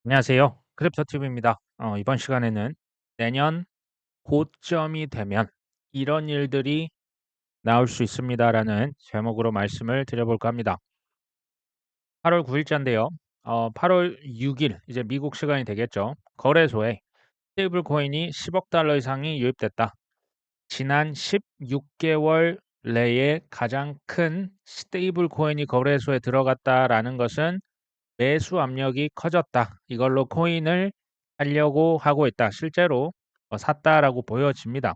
안녕하세요. 크립토TV입니다. 이번 시간에는 내년 고점이 되면 이런 일들이 나올 수 있습니다라는 제목으로 말씀을 드려볼까 합니다. 8월 9일자인데요. 8월 6일 이제 미국 시간이 되겠죠. 거래소에 스테이블 코인이 10억 달러 이상이 유입됐다. 지난 16개월 내에 가장 큰 스테이블 코인이 거래소에 들어갔다라는 것은 매수 압력이 커졌다. 이걸로 코인을 사려고 하고 있다. 실제로 샀다라고 보여집니다.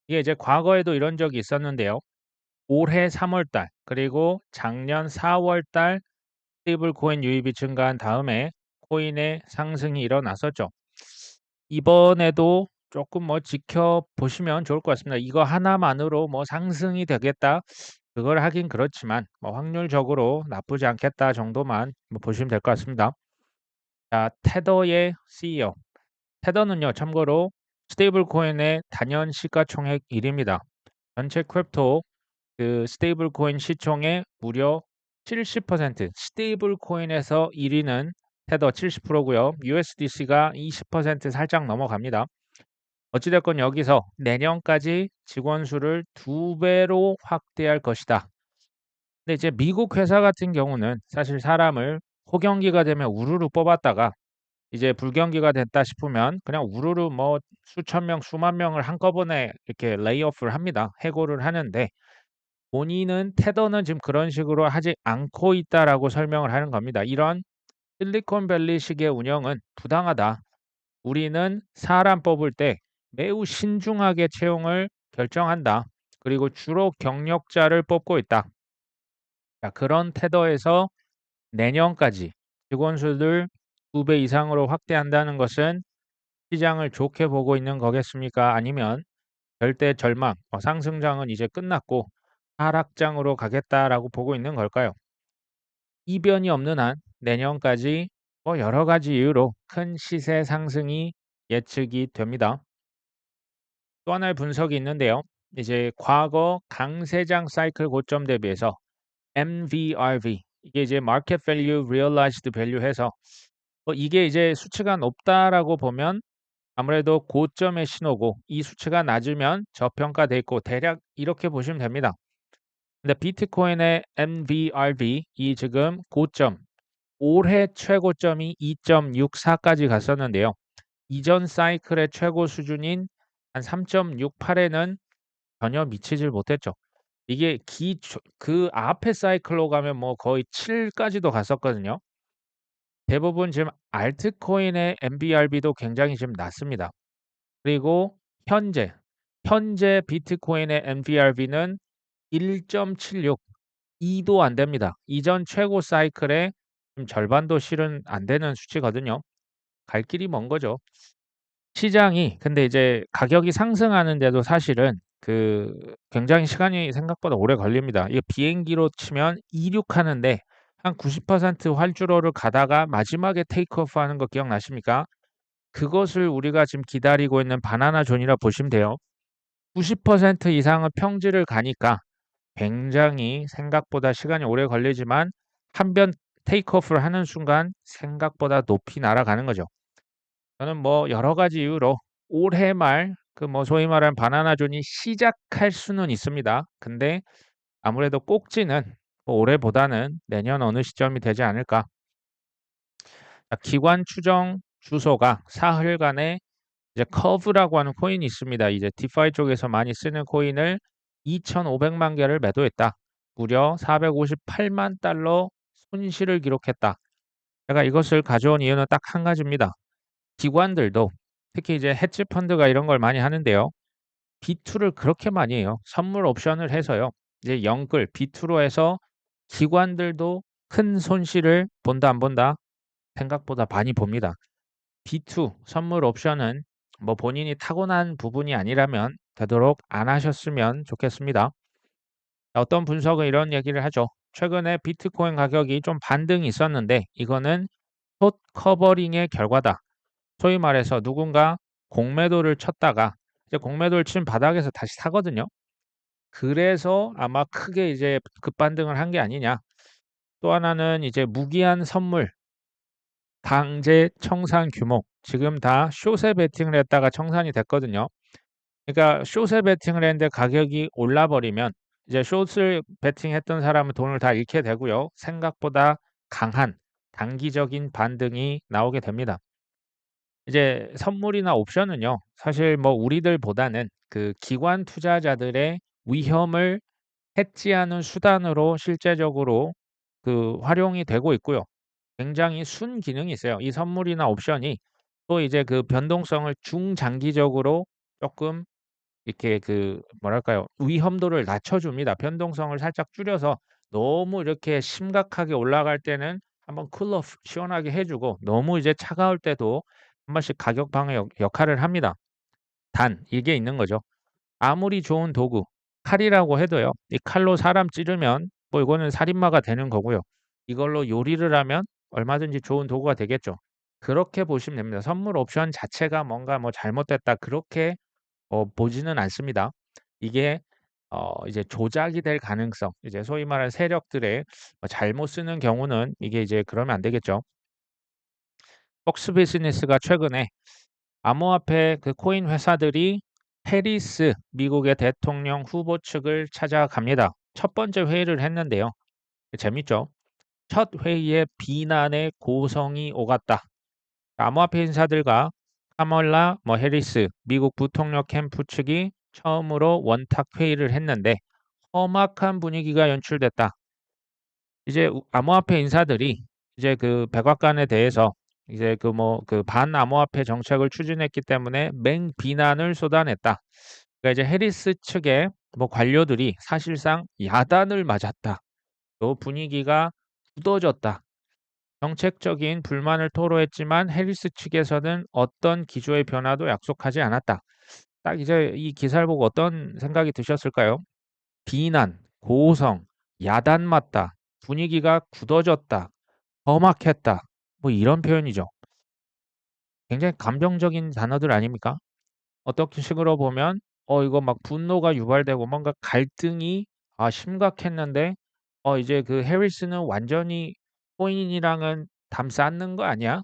이게 이제 과거에도 이런 적이 있었는데요. 올해 3월 달 그리고 작년 4월 달 스테이블 코인 유입이 증가한 다음에 코인의 상승이 일어났었죠. 이번에도 조금 지켜보시면 좋을 것 같습니다. 이거 하나만으로 상승이 되겠다. 그걸 하긴 그렇지만 확률적으로 나쁘지 않겠다 정도만 보시면 될 것 같습니다. 자, 테더의 CEO. 테더는요, 참고로 스테이블 코인의 단연 시가총액 1위입니다. 전체 크립토 스테이블 코인 시총의 무려 70%, 스테이블 코인에서 1위는 테더 70%고요. USDC가 20% 살짝 넘어갑니다. 어찌됐건 여기서 내년까지 직원 수를 2배로 확대할 것이다. 근데 이제 미국 회사 같은 경우는 사실 사람을 호경기가 되면 우르르 뽑았다가 이제 불경기가 됐다 싶으면 그냥 우르르 수천 명, 수만 명을 한꺼번에 이렇게 레이오프를 합니다. 해고를 하는데 본인은 테더는 지금 그런 식으로 하지 않고 있다라고 설명을 하는 겁니다. 이런 실리콘밸리식의 운영은 부당하다. 우리는 사람 뽑을 때 매우 신중하게 채용을 결정한다. 그리고 주로 경력자를 뽑고 있다. 자, 그런 테더에서 내년까지 직원 수를 2배 이상으로 확대한다는 것은 시장을 좋게 보고 있는 거겠습니까? 아니면 절대 절망, 상승장은 이제 끝났고 하락장으로 가겠다라고 보고 있는 걸까요? 이변이 없는 한 내년까지 여러 가지 이유로 큰 시세 상승이 예측이 됩니다. 또 하나의 분석이 있는데요. 이제 과거 강세장 사이클 고점 대비해서 MVRV 이게 이제 Market Value Realized Value 해서 이게 이제 수치가 높다라고 보면 아무래도 고점의 신호고 이 수치가 낮으면 저평가돼 있고 대략 이렇게 보시면 됩니다. 근데 비트코인의 MVRV 이 지금 고점 올해 최고점이 2.64까지 갔었는데요. 이전 사이클의 최고 수준인 한 3.68에는 전혀 미치질 못했죠. 이게 그 앞에 사이클로 가면 거의 7까지도 갔었거든요. 대부분 지금 알트코인의 MVRV도 굉장히 지금 낮습니다. 그리고 현재 비트코인의 MVRV는 1.76, 2도 안 됩니다. 이전 최고 사이클의 지금 절반도 실은 안 되는 수치거든요. 갈 길이 먼 거죠. 시장이 근데 이제 가격이 상승하는데도 사실은 굉장히 시간이 생각보다 오래 걸립니다. 이게 비행기로 치면 이륙하는데 한 90% 활주로를 가다가 마지막에 테이크오프 하는 거 기억나십니까? 그것을 우리가 지금 기다리고 있는 바나나 존이라 보시면 돼요. 90% 이상은 평지를 가니까 굉장히 생각보다 시간이 오래 걸리지만 한 번 테이크오프를 하는 순간 생각보다 높이 날아가는 거죠. 저는 여러 가지 이유로 올해 말 소위 말하는 바나나 존이 시작할 수는 있습니다. 근데 아무래도 꼭지는 올해보다는 내년 어느 시점이 되지 않을까. 자, 기관 추정 주소가 사흘간의 이제 커브라고 하는 코인이 있습니다. 이제 디파이 쪽에서 많이 쓰는 코인을 2,500만 개를 매도했다. 무려 458만 달러 손실을 기록했다. 제가 이것을 가져온 이유는 딱 한 가지입니다. 기관들도 특히 이제 헤지 펀드가 이런 걸 많이 하는데요. B2를 그렇게 많이 해요. 선물 옵션을 해서요. 이제 영끌 B2로 해서 기관들도 큰 손실을 본다 안 본다 생각보다 많이 봅니다. B2 선물 옵션은 본인이 타고난 부분이 아니라면 되도록 안 하셨으면 좋겠습니다. 어떤 분석은 이런 얘기를 하죠. 최근에 비트코인 가격이 좀 반등이 있었는데 이거는 숏 커버링의 결과다. 소위 말해서 누군가 공매도를 쳤다가 이제 공매도를 친 바닥에서 다시 사거든요. 그래서 아마 크게 이제 급반등을 한 게 아니냐. 또 하나는 이제 무기한 선물 강제 청산 규모 지금 다 숏에 베팅을 했다가 청산이 됐거든요. 그러니까 숏에 베팅을 했는데 가격이 올라 버리면 이제 숏을 베팅했던 사람은 돈을 다 잃게 되고요. 생각보다 강한 단기적인 반등이 나오게 됩니다. 이제 선물이나 옵션은요. 사실 뭐 우리들보다는 그 기관 투자자들의 위험을 해지하는 수단으로 실제적으로 그 활용이 되고 있고요. 굉장히 순기능이 있어요. 이 선물이나 옵션이 또 이제 그 변동성을 중장기적으로 쪼끔 이렇게 그 뭐랄까요? 위험도를 낮춰줍니다. 변동성을 살짝 줄여서 너무 이렇게 심각하게 올라갈 때는 한번 쿨 오프 시원하게 해 주고 너무 이제 차가울 때도 한 번씩 가격 방어 역할을 합니다. 단 이게 있는 거죠. 아무리 좋은 도구, 칼이라고 해도요. 이 칼로 사람 찌르면 뭐 이거는 살인마가 되는 거고요. 이걸로 요리를 하면 얼마든지 좋은 도구가 되겠죠. 그렇게 보시면 됩니다. 선물 옵션 자체가 뭔가 뭐 잘못됐다 그렇게 보지는 않습니다. 이게 이제 조작이 될 가능성 이제 소위 말하는 세력들의 잘못 쓰는 경우는 이게 이제 그러면 안 되겠죠. 폭스 비즈니스가 최근에 암호화폐 그 코인 회사들이 해리스 미국의 대통령 후보 측을 찾아갑니다. 첫 번째 회의를 했는데요. 재밌죠? 첫 회의에 비난의 고성이 오갔다. 암호화폐 인사들과 카멀라 해리스 미국 부통령 캠프 측이 처음으로 원탁 회의를 했는데 험악한 분위기가 연출됐다. 이제 암호화폐 인사들이 이제 그 백악관에 대해서 이제 그 그 반암호화폐 정책을 추진했기 때문에 맹비난을 쏟아냈다. 그러니까 이제 해리스 측의 관료들이 사실상 야단을 맞았다. 또 분위기가 굳어졌다. 정책적인 불만을 토로했지만 해리스 측에서는 어떤 기조의 변화도 약속하지 않았다. 딱 이제 이 기사를 보고 어떤 생각이 드셨을까요? 비난, 고성, 야단 맞다, 분위기가 굳어졌다, 험악했다. 뭐 이런 표현이죠. 굉장히 감정적인 단어들 아닙니까? 어떤 식으로 보면 이거 막 분노가 유발되고 뭔가 갈등이 심각했는데 이제 그 해리스는 완전히 코인이랑은 담 쌓는 거 아니야?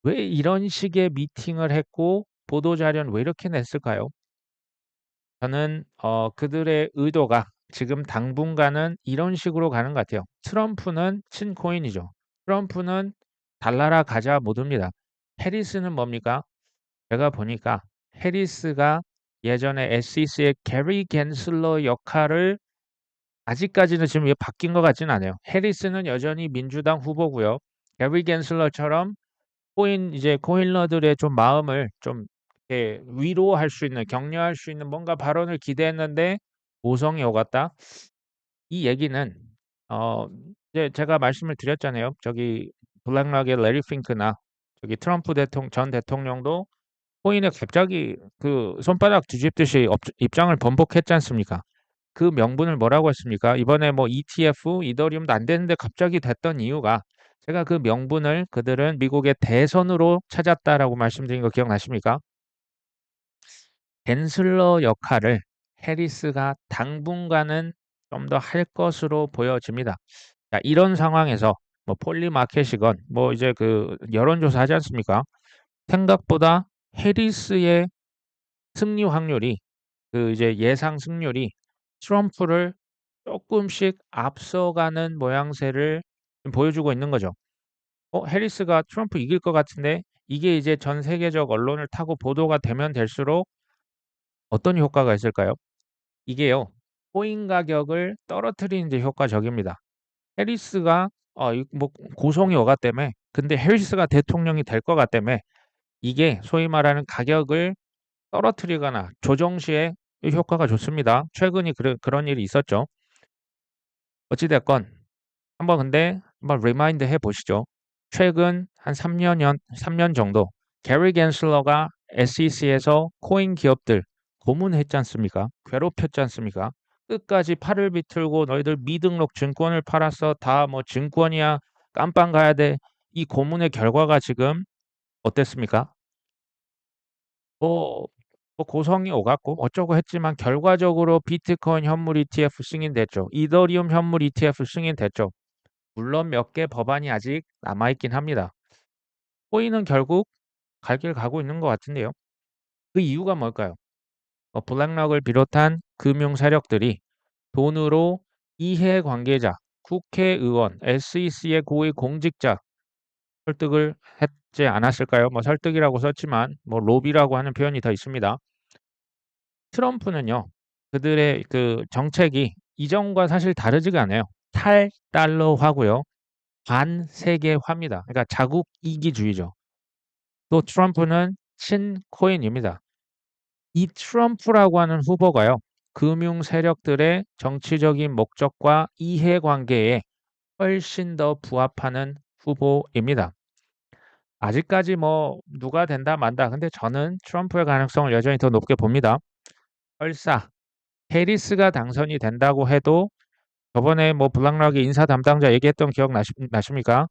왜 이런 식의 미팅을 했고 보도 자료는 왜 이렇게 냈을까요? 저는 그들의 의도가 지금 당분간은 이런 식으로 가는 것 같아요. 트럼프는 친코인이죠. 트럼프는 달라라 가자 모드입니다. 해리스는 뭡니까? 제가 보니까 해리스가 예전에 SEC의 게리 갠슬러 역할을 아직까지는 지금 이게 바뀐 것 같지는 않아요. 해리스는 여전히 민주당 후보고요. 게리 갠슬러처럼 이제 코인러들의 좀 마음을 좀 이렇게 위로할 수 있는 격려할 수 있는 뭔가 발언을 기대했는데 고성이 오갔다. 이 얘기는 어 이제 제가 말씀을 드렸잖아요. 저기 블랙락의 레리 핑크나 저기 트럼프 전 대통령도 코인에 갑자기 그 손바닥 뒤집듯이 입장을 번복했지 않습니까? 그 명분을 뭐라고 했습니까? 이번에 ETF, 이더리움도 안 되는데 갑자기 됐던 이유가 제가 그 명분을 그들은 미국의 대선으로 찾았다라고 말씀드린 거 기억나십니까? 갠슬러 역할을 해리스가 당분간은 좀 더 할 것으로 보여집니다. 자, 이런 상황에서 폴리 마켓이건 이제 그 여론조사 하지 않습니까? 생각보다 해리스의 승리 확률이 그 이제 예상 승률이 트럼프를 쪼끔씩 앞서가는 모양새를 좀 보여주고 있는 거죠. 해리스가 트럼프 이길 것 같은데 이게 이제 전 세계적 언론을 타고 보도가 되면 될수록 어떤 효과가 있을까요? 이게요. 코인 가격을 떨어뜨리는 데 효과적입니다. 해리스가 이 고성이 오갔다며 근데 해리스가 대통령이 될 것 같다며 이게 소위 말하는 가격을 떨어뜨리거나 조정 시에 이 효과가 좋습니다. 최근에 그런 일이 있었죠. 어찌 됐건 한번 근데 한번 리마인드 해 보시죠. 최근 한 3년 정도 게리 갠슬러가 SEC에서 코인 기업들 고문했지 않습니까? 괴롭혔지 않습니까? 끝까지 팔을 비틀고 너희들 미등록 증권을 팔았어. 다 증권이야. 깜빵 가야 돼. 이 고문의 결과가 지금 어땠습니까? 뭐 고성이 오갔고 어쩌고 했지만 결과적으로 비트코인 현물 ETF 승인됐죠. 이더리움 현물 ETF 승인됐죠. 물론 몇 개 법안이 아직 남아 있긴 합니다. 코인은 결국 갈 길 가고 있는 것 같은데요. 그 이유가 뭘까요? 블랙락을 비롯한 금융 세력들이 돈으로 이해관계자, 국회의원, SEC의 고위 공직자 설득을 했지 않았을까요? 설득이라고 썼지만 로비라고 하는 표현이 더 있습니다. 트럼프는요. 그들의 그 정책이 이전과 사실 다르지가 않아요. 탈달러화고요. 반세계화입니다. 그러니까 자국 이기주의죠. 또 트럼프는 친코인입니다. 이 트럼프라고 하는 후보가요. 금융 세력들의 정치적인 목적과 이해관계에 훨씬 더 부합하는 후보입니다. 아직까지 누가 된다 만다. 근데 저는 트럼프의 가능성을 여전히 더 높게 봅니다. 설사 해리스가 당선이 된다고 해도 저번에 블락락의 인사 담당자 얘기했던 기억 나십니까?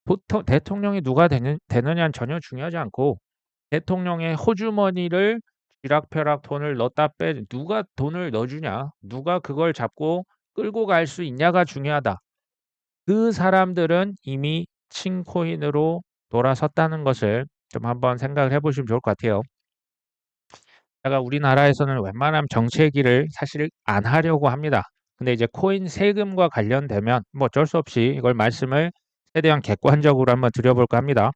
보통 대통령이 누가 되느냐는 전혀 중요하지 않고 대통령의 호주머니를 쥐락펴락 돈을 넣었다 빼 누가 돈을 넣어주냐, 누가 그걸 잡고 끌고 갈 수 있냐가 중요하다. 그 사람들은 이미 칭코인으로 돌아섰다는 것을 좀 한번 생각을 해보시면 좋을 것 같아요. 제가 우리나라에서는 웬만하면 정치 얘기를 사실 안 하려고 합니다. 근데 이제 코인 세금과 관련되면 어쩔 수 없이 이걸 말씀을 최대한 객관적으로 한번 드려볼까 합니다.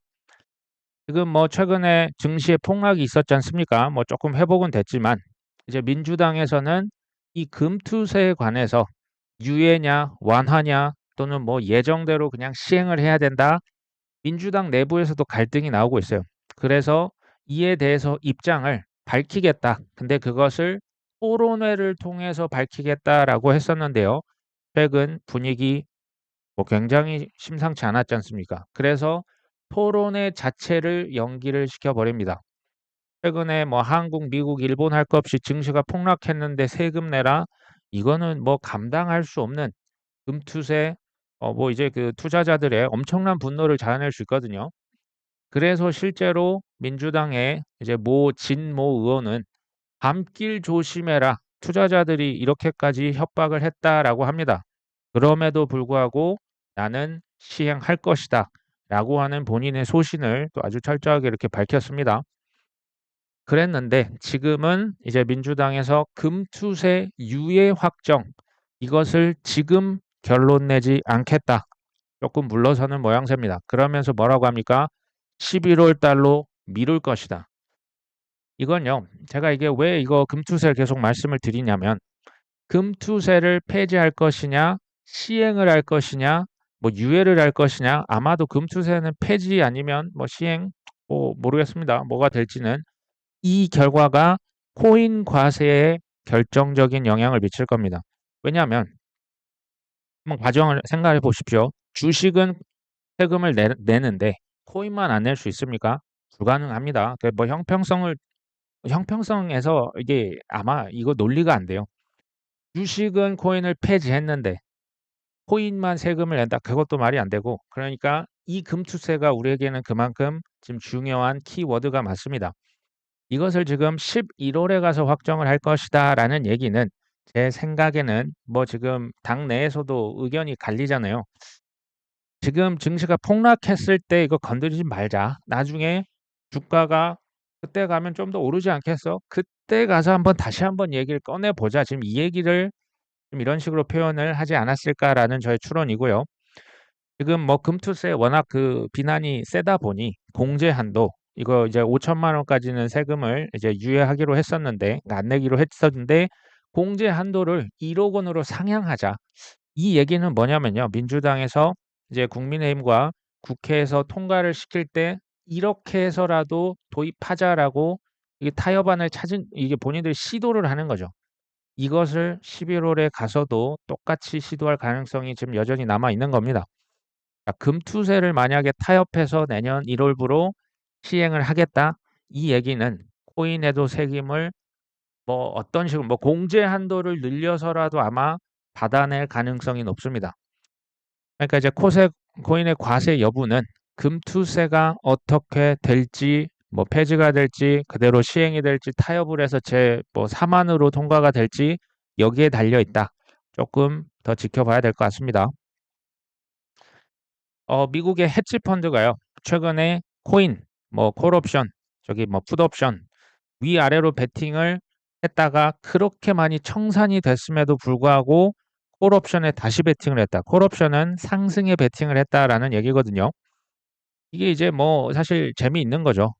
지금 최근에 증시에 폭락이 있었지 않습니까? 조금 회복은 됐지만 이제 민주당에서는 이 금투세에 관해서 유예냐 완화냐 또는 예정대로 그냥 시행을 해야 된다. 민주당 내부에서도 갈등이 나오고 있어요. 그래서 이에 대해서 입장을 밝히겠다. 근데 그것을 토론회를 통해서 밝히겠다라고 했었는데요. 최근 분위기 굉장히 심상치 않았지 않습니까? 그래서 토론회 자체를 연기를 시켜버립니다. 최근에 한국, 미국, 일본 할 것 없이 증시가 폭락했는데 세금 내라? 이거는 감당할 수 없는 금투세, 이제 그 투자자들의 엄청난 분노를 자아낼 수 있거든요. 그래서 실제로 민주당의 이제 진모 의원은 밤길 조심해라. 투자자들이 이렇게까지 협박을 했다라고 합니다. 그럼에도 불구하고 나는 시행할 것이다. 라고 하는 본인의 소신을 또 아주 철저하게 이렇게 밝혔습니다. 그랬는데 지금은 이제 민주당에서 금투세 유예 확정 이것을 지금 결론 내지 않겠다. 조금 물러서는 모양새입니다. 그러면서 뭐라고 합니까? 11월 달로 미룰 것이다. 이건요. 제가 이게 왜 이거 금투세를 계속 말씀을 드리냐면 금투세를 폐지할 것이냐, 시행을 할 것이냐, 유예를 할 것이냐, 아마도 금투세는 폐지 아니면 시행, 모르겠습니다. 뭐가 될지는 이 결과가 코인 과세에 결정적인 영향을 미칠 겁니다. 왜냐하면 한번 과정을 생각해 보십시오. 주식은 세금을 내는데 코인만 안 낼 수 있습니까? 불가능합니다. 형평성에서 이게 아마 이거 논리가 안 돼요. 주식은 코인을 폐지했는데 코인만 세금을 낸다. 그것도 말이 안 되고 그러니까 이 금투세가 우리에게는 그만큼 지금 중요한 키워드가 맞습니다. 이것을 지금 11월에 가서 확정을 할 것이다라는 얘기는 제 생각에는 지금 당 내에서도 의견이 갈리잖아요. 지금 증시가 폭락했을 때 이거 건드리지 말자. 나중에 주가가 그때 가면 좀 더 오르지 않겠어? 그때 가서 다시 한번 얘기를 꺼내 보자. 지금 이 얘기를 좀 이런 식으로 표현을 하지 않았을까라는 저의 추론이고요. 지금 금투세 워낙 그 비난이 세다 보니 공제 한도 이거 이제 5천만 원까지는 세금을 이제 유예하기로 했었는데 안 내기로 했었는데 공제 한도를 1억 원으로 상향하자. 이 얘기는 뭐냐면요. 민주당에서 이제 국민의힘과 국회에서 통과를 시킬 때 이렇게 해서라도 도입하자라고 이게 타협안을 찾은 이게 본인들이 시도를 하는 거죠. 이것을 11월에 가서도 똑같이 시도할 가능성이 지금 여전히 남아 있는 겁니다. 금투세를 만약에 타협해서 내년 1월부로 시행을 하겠다. 이 얘기는 코인에도 세금을 어떤 식으로 공제 한도를 늘려서라도 아마 받아낼 가능성이 높습니다. 그러니까 이제 코인의 과세 여부는 금투세가 어떻게 될지 폐지가 될지 그대로 시행이 될지 타협을 해서 4만으로 통과가 될지 여기에 달려 있다. 조금 더 지켜봐야 될 것 같습니다. 미국의 헤지 펀드가요. 최근에 코인, 뭐 콜옵션, 저기 뭐 풋옵션 위아래로 베팅을 했다가 그렇게 많이 청산이 됐음에도 불구하고 콜옵션에 다시 베팅을 했다. 콜옵션은 상승에 베팅을 했다라는 얘기거든요. 이게 이제 뭐 사실 재미있는 거죠.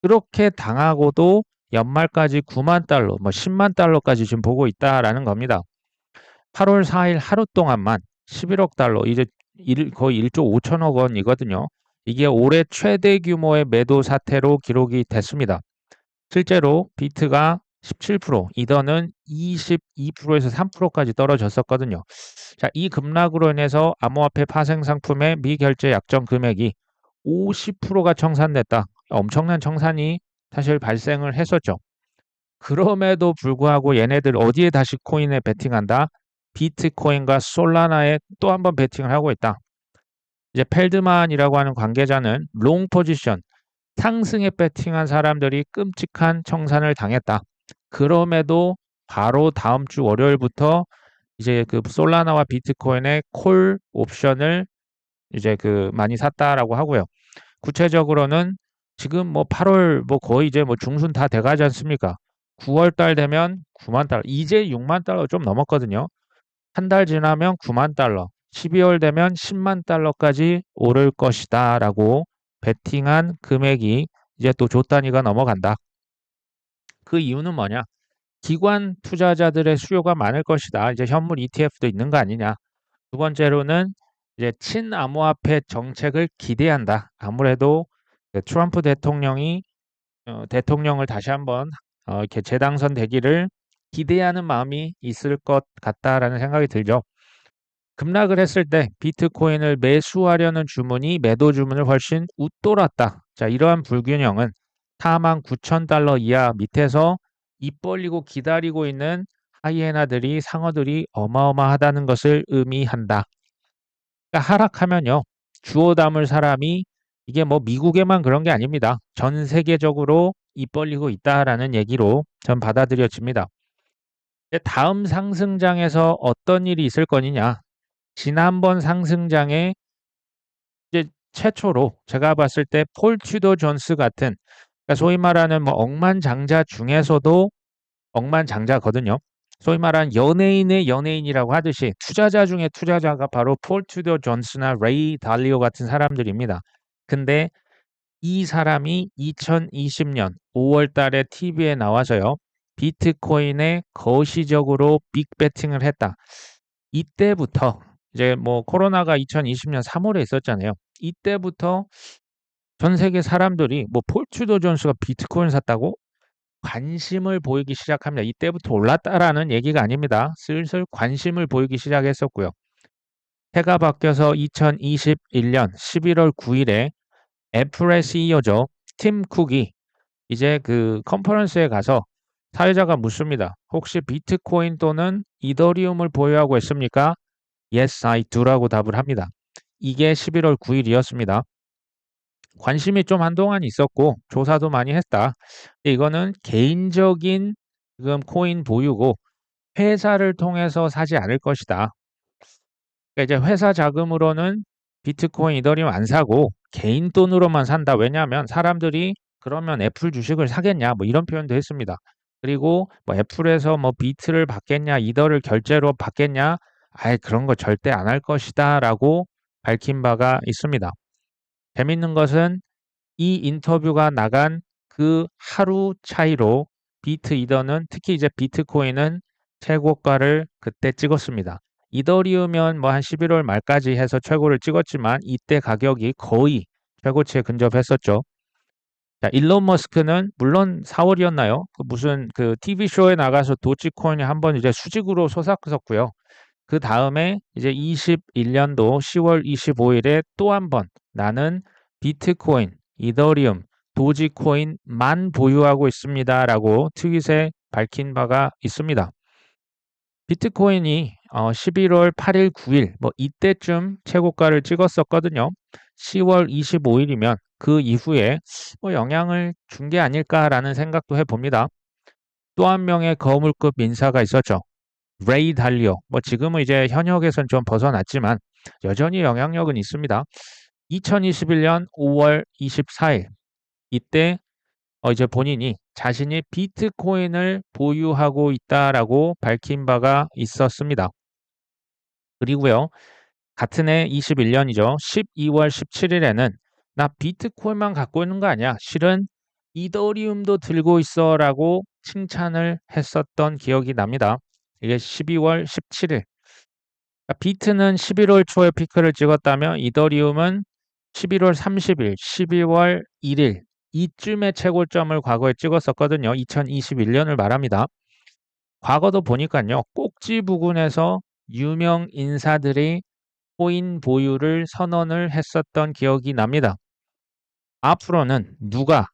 그렇게 당하고도 연말까지 9만 달러, 뭐 10만 달러까지 지금 보고 있다라는 겁니다. 8월 4일 하루 동안만 11억 달러, 이제 거의 1조 5천억 원이거든요. 이게 올해 최대 규모의 매도 사태로 기록이 됐습니다. 실제로 비트가 17%, 이더는 22%에서 3%까지 떨어졌었거든요. 자, 이 급락으로 인해서 암호화폐 파생 상품의 미결제 약정 금액이 50%가 청산됐다. 엄청난 청산이 사실 발생을 했었죠. 그럼에도 불구하고 얘네들 어디에 다시 코인에 베팅한다? 비트코인과 솔라나에 또 한 번 베팅을 하고 있다. 이제 펠드만이라고 하는 관계자는 롱 포지션, 상승에 베팅한 사람들이 끔찍한 청산을 당했다. 그럼에도 바로 다음 주 월요일부터 이제 그 솔라나와 비트코인의 콜 옵션을 이제 그 많이 샀다라고 하고요. 구체적으로는 지금 뭐 8월 뭐 거의 이제 뭐 중순 다 돼가지 않습니까? 9월 달 되면 9만 달러, 이제 6만 달러 좀 넘었거든요. 한 달 지나면 9만 달러, 12월 되면 10만 달러까지 오를 것이다라고 베팅한 금액이 이제 또 조 단위가 넘어간다. 그 이유는 뭐냐? 기관 투자자들의 수요가 많을 것이다. 이제 현물 ETF도 있는 거 아니냐? 두 번째로는 이제 친암호화폐 정책을 기대한다. 아무래도 그 트럼프 대통령이 대통령을 다시 한번 이렇게 재당선되기를 기대하는 마음이 있을 것 같다라는 생각이 들죠. 급락을 했을 때 비트코인을 매수하려는 주문이 매도 주문을 훨씬 웃돌았다. 자, 이러한 불균형은 4만 9천 달러 이하 밑에서 입 벌리고 기다리고 있는 하이에나들이 상어들이 어마어마하다는 것을 의미한다. 그러니까 하락하면요. 주워 담을 사람이 이게 뭐 미국에만 그런 게 아닙니다. 전 세계적으로 입 벌리고 있다라는 얘기로 전 받아들여집니다. 다음 상승장에서 어떤 일이 있을 거냐? 지난번 상승장에 이제 최초로 제가 봤을 때 폴 튜더 존스 같은, 그러니까 소위 말하는 뭐 억만장자 중에서도 억만장자거든요. 소위 말하는 연예인의 연예인이라고 하듯이 투자자 중에 투자자가 바로 폴 튜더 존스나 레이 달리오 같은 사람들입니다. 근데 이 사람이 2020년 5월 달에 TV에 나와서요. 비트코인에 거시적으로 빅베팅을 했다. 이때부터 이제 뭐 코로나가 2020년 3월에 있었잖아요. 이때부터 전 세계 사람들이 뭐 폴 튜더 존스가 비트코인 샀다고 관심을 보이기 시작합니다. 이때부터 올랐다라는 얘기가 아닙니다. 슬슬 관심을 보이기 시작했었고요. 해가 바뀌어서 2021년 11월 9일에 애플의 CEO죠. 팀 쿡이 이제 그 컨퍼런스에 가서 사회자가 묻습니다. 혹시 비트코인 또는 이더리움을 보유하고 있습니까? Yes, I do라고 답을 합니다. 이게 11월 9일이었습니다. 관심이 좀 한동안 있었고 조사도 많이 했다. 이거는 개인적인 지금 코인 보유고 회사를 통해서 사지 않을 것이다. 그러니까 이제 회사 자금으로는 비트코인, 이더리움 안 사고 개인 돈으로만 산다. 왜냐하면 사람들이 그러면 애플 주식을 사겠냐, 뭐 이런 표현도 했습니다. 그리고 뭐 애플에서 뭐 비트를 받겠냐, 이더를 결제로 받겠냐, 아예 그런 거 절대 안 할 것이다라고 밝힌 바가 있습니다. 재밌는 것은 이 인터뷰가 나간 그 하루 차이로 비트 이더는, 특히 이제 비트코인은 최고가를 그때 찍었습니다. 이더리움은 뭐 한 11월 말까지 해서 최고를 찍었지만 이때 가격이 거의 최고치에 근접했었죠. 자, 일론 머스크는 물론 4월이었나요? 그 무슨 그 TV 쇼에 나가서 도지코인이 한번 이제 수직으로 솟았었고요. 그 다음에 이제 21년도 10월 25일에 또 한 번 나는 비트코인, 이더리움, 도지코인만 보유하고 있습니다라고 트윗에 밝힌 바가 있습니다. 비트코인이 11월 8일, 9일 뭐 이때쯤 최고가를 찍었었거든요. 10월 25일이면 그 이후에 뭐 영향을 준 게 아닐까라는 생각도 해봅니다. 또 한 명의 거물급 인사가 있었죠. 레이 달리오. 뭐 지금은 이제 현역에선 좀 벗어났지만 여전히 영향력은 있습니다. 2021년 5월 24일 이때 이제 본인이 자신이 비트코인을 보유하고 있다라고 밝힌 바가 있었습니다. 그리고요. 같은 해 21년이죠. 12월 17일에는 나 비트코인만 갖고 있는 거 아니야. 실은 이더리움도 들고 있어라고 칭찬을 했었던 기억이 납니다. 이게 12월 17일. 비트는 11월 초에 피크를 찍었다면 이더리움은 11월 30일, 12월 1일 이쯤에 최고점을 과거에 찍었었거든요. 2021년을 말합니다. 과거도 보니까요. 꼭지 부근에서 유명 인사들이 코인 보유를 선언을 했었던 기억이 납니다. 앞으로는 누가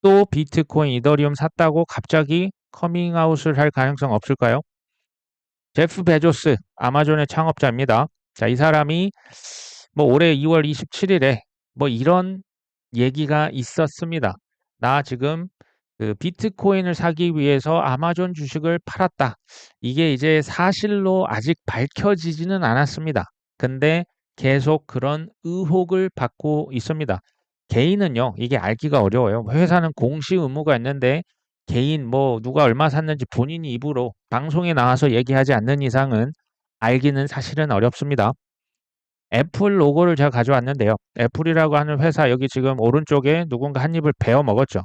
또 비트코인, 이더리움 샀다고 갑자기 커밍아웃을 할 가능성 없을까요? 제프 베조스, 아마존의 창업자입니다. 자, 이 사람이 뭐 올해 2월 27일에 뭐 이런 얘기가 있었습니다. 나 지금 그 비트코인을 사기 위해서 아마존 주식을 팔았다. 이게 이제 사실로 아직 밝혀지지는 않았습니다. 근데 계속 그런 의혹을 받고 있습니다. 개인은요, 이게 알기가 어려워요. 회사는 공시 의무가 있는데 개인 뭐 누가 얼마 샀는지 본인이 입으로 방송에 나와서 얘기하지 않는 이상은 알기는 사실은 어렵습니다. 애플 로고를 제가 가져왔는데요. 애플이라고 하는 회사 여기 지금 오른쪽에 누군가 한 입을 베어 먹었죠.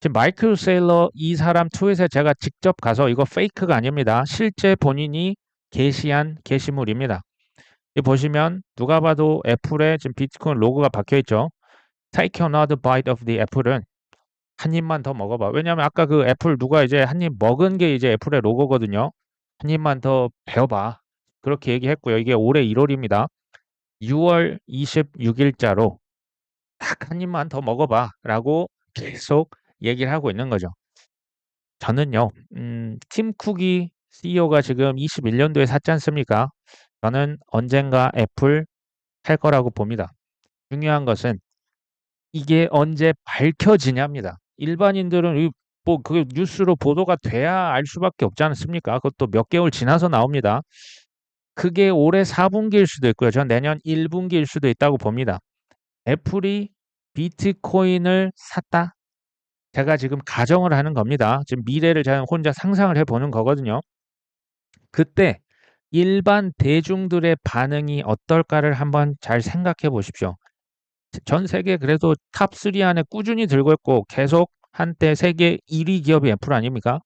지금 마이클 세일러 이 사람 트윗에 제가 직접 가서 이거 페이크가 아닙니다. 실제 본인이 게시한 게시물입니다. 이 보시면 누가 봐도 애플에 지금 비트코인 로고가 박혀 있죠. Take another bite of the apple은 한 입만 더 먹어봐. 왜냐하면 아까 그 애플 누가 이제 한 입 먹은 게 이제 애플의 로고거든요. 한 입만 더 베어봐. 그렇게 얘기했고요. 이게 올해 1월입니다. 6월 26일자로 딱 한 입만 더 먹어봐. 라고 계속 얘기를 하고 있는 거죠. 저는요, 팀 쿡이 CEO가 지금 21년도에 샀지 않습니까? 저는 언젠가 애플 할 거라고 봅니다. 중요한 것은 이게 언제 밝혀지냐입니다. 일반인들은 그 뉴스로 보도가 돼야 알 수밖에 없지 않습니까? 그것도 몇 개월 지나서 나옵니다. 그게 올해 4분기일 수도 있고요. 전 내년 1분기일 수도 있다고 봅니다. 애플이 비트코인을 샀다? 제가 지금 가정을 하는 겁니다. 지금 미래를 제가 혼자 상상을 해보는 거거든요. 그때 일반 대중들의 반응이 어떨까를 한번 잘 생각해 보십시오. 전 세계 그래도 탑3 안에 꾸준히 들고 있고 계속 한때 세계 1위 기업이 애플 아닙니까?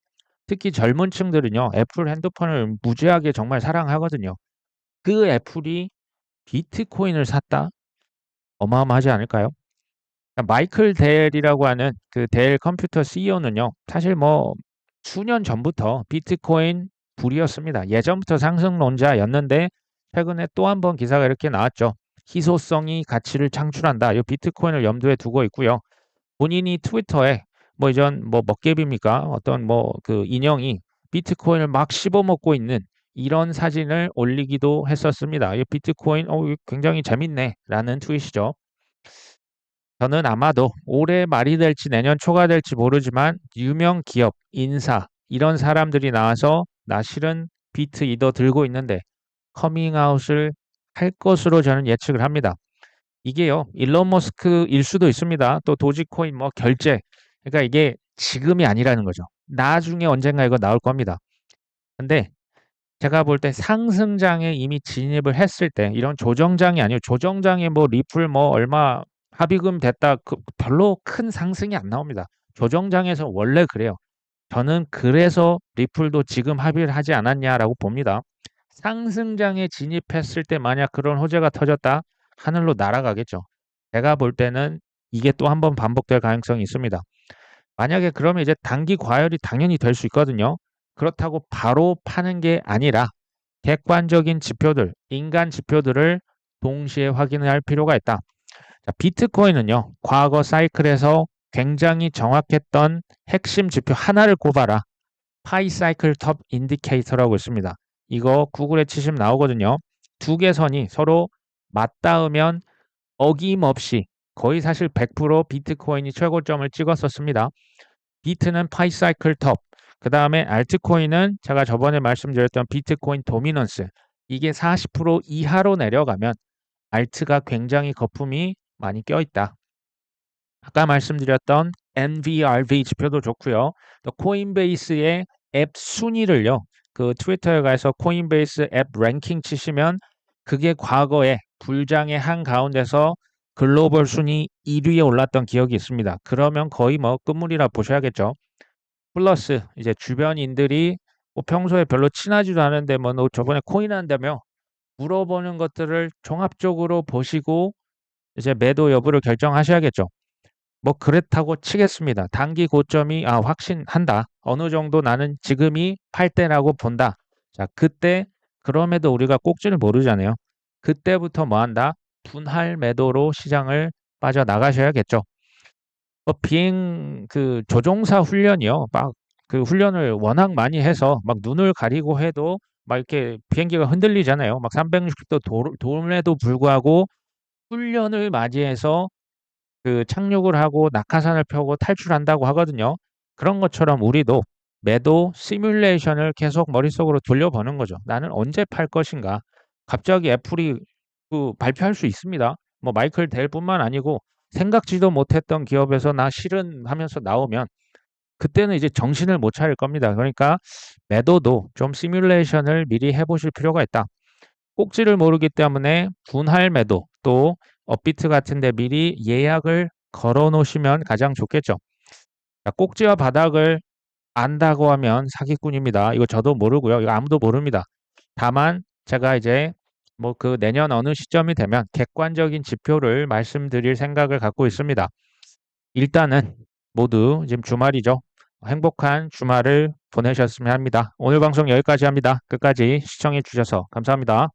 특히 젊은 층들은요, 애플 핸드폰을 무지하게 정말 사랑하거든요. 그 애플이 비트코인을 샀다? 어마어마하지 않을까요? 마이클 델이라고 하는 그 델 컴퓨터 CEO는요, 사실 뭐 수년 전부터 비트코인 불이었습니다. 예전부터 상승론자였는데 최근에 또 한 번 기사가 이렇게 나왔죠. 희소성이 가치를 창출한다. 이 비트코인을 염두에 두고 있고요. 본인이 트위터에 뭐 이전 뭐 먹개비입니까? 어떤 뭐 그 인형이 비트코인을 막 씹어먹고 있는 이런 사진을 올리기도 했었습니다. 이 비트코인 이거 굉장히 재밌네라는 트윗이죠. 저는 아마도 올해 말이 될지 내년 초가 될지 모르지만 유명 기업, 인사 이런 사람들이 나와서 나 실은 비트 이더 들고 있는데 커밍아웃을 할 것으로 저는 예측을 합니다. 이게요, 일론 머스크일 수도 있습니다. 또 도지코인 뭐 결제. 그러니까 이게 지금이 아니라는 거죠. 나중에 언젠가 이거 나올 겁니다. 근데 제가 볼 때 상승장에 이미 진입을 했을 때 이런 조정장이 아니고 조정장에 뭐 리플 뭐 얼마 합의금 됐다 별로 큰 상승이 안 나옵니다. 조정장에서 원래 그래요. 저는 그래서 리플도 지금 합의를 하지 않았냐라고 봅니다. 상승장에 진입했을 때 만약 그런 호재가 터졌다 하늘로 날아가겠죠. 제가 볼 때는 이게 또 한 번 반복될 가능성이 있습니다. 만약에 그러면 이제 단기 과열이 당연히 될 수 있거든요. 그렇다고 바로 파는 게 아니라 객관적인 지표들, 인간 지표들을 동시에 확인을 할 필요가 있다. 자, 비트코인은요, 과거 사이클에서 굉장히 정확했던 핵심 지표 하나를 꼽아라. 파이 사이클 톱 인디케이터라고 있습니다. 이거 구글에 치시면 나오거든요. 두 개 선이 서로 맞닿으면 어김없이 거의 사실 100% 비트코인이 최고점을 찍었었습니다. 비트는 파이 사이클 톱, 그 다음에 알트코인은 제가 저번에 말씀드렸던 비트코인 도미넌스, 이게 40% 이하로 내려가면 알트가 굉장히 거품이 많이 껴있다. 아까 말씀드렸던 NVRV 지표도 좋고요. 또 코인베이스의 앱 순위를요. 그 트위터에 가서 코인베이스 앱 랭킹 치시면 그게 과거에 불장의 한 가운데서 글로벌 순위 1위에 올랐던 기억이 있습니다. 그러면 거의 뭐 끝물이라 보셔야겠죠. 플러스 이제 주변인들이 뭐 평소에 별로 친하지도 않은데 뭐 너 저번에 코인 한다며 물어보는 것들을 종합적으로 보시고 이제 매도 여부를 결정하셔야겠죠. 뭐 그렇다고 치겠습니다. 단기 고점이 확신한다. 어느 정도 나는 지금이 팔 때라고 본다. 자, 그때 그럼에도 우리가 꼭지를 모르잖아요. 그때부터 뭐 한다? 분할 매도로 시장을 빠져나가셔야겠죠. 비행 그 조종사 훈련이요. 막 그 훈련을 워낙 많이 해서 막 눈을 가리고 해도 막 이렇게 비행기가 흔들리잖아요. 막 360도 돌에도 불구하고 훈련을 맞이해서 그 착륙을 하고 낙하산을 펴고 탈출한다고 하거든요. 그런 것처럼 우리도 매도 시뮬레이션을 계속 머릿속으로 돌려보는 거죠. 나는 언제 팔 것인가? 갑자기 애플이 그 발표할 수 있습니다. 뭐 마이클 델뿐만 아니고 생각지도 못했던 기업에서 나 실은 하면서 나오면 그때는 이제 정신을 못 차릴 겁니다. 그러니까 매도도 좀 시뮬레이션을 미리 해보실 필요가 있다. 꼭지를 모르기 때문에 분할 매도 또 업비트 같은 데 미리 예약을 걸어 놓으시면 가장 좋겠죠. 자, 꼭지와 바닥을 안다고 하면 사기꾼입니다. 이거 저도 모르고요. 이거 아무도 모릅니다. 다만 제가 이제 뭐 그 내년 어느 시점이 되면 객관적인 지표를 말씀드릴 생각을 갖고 있습니다. 일단은 모두 지금 주말이죠. 행복한 주말을 보내셨으면 합니다. 오늘 방송 여기까지 합니다. 끝까지 시청해 주셔서 감사합니다.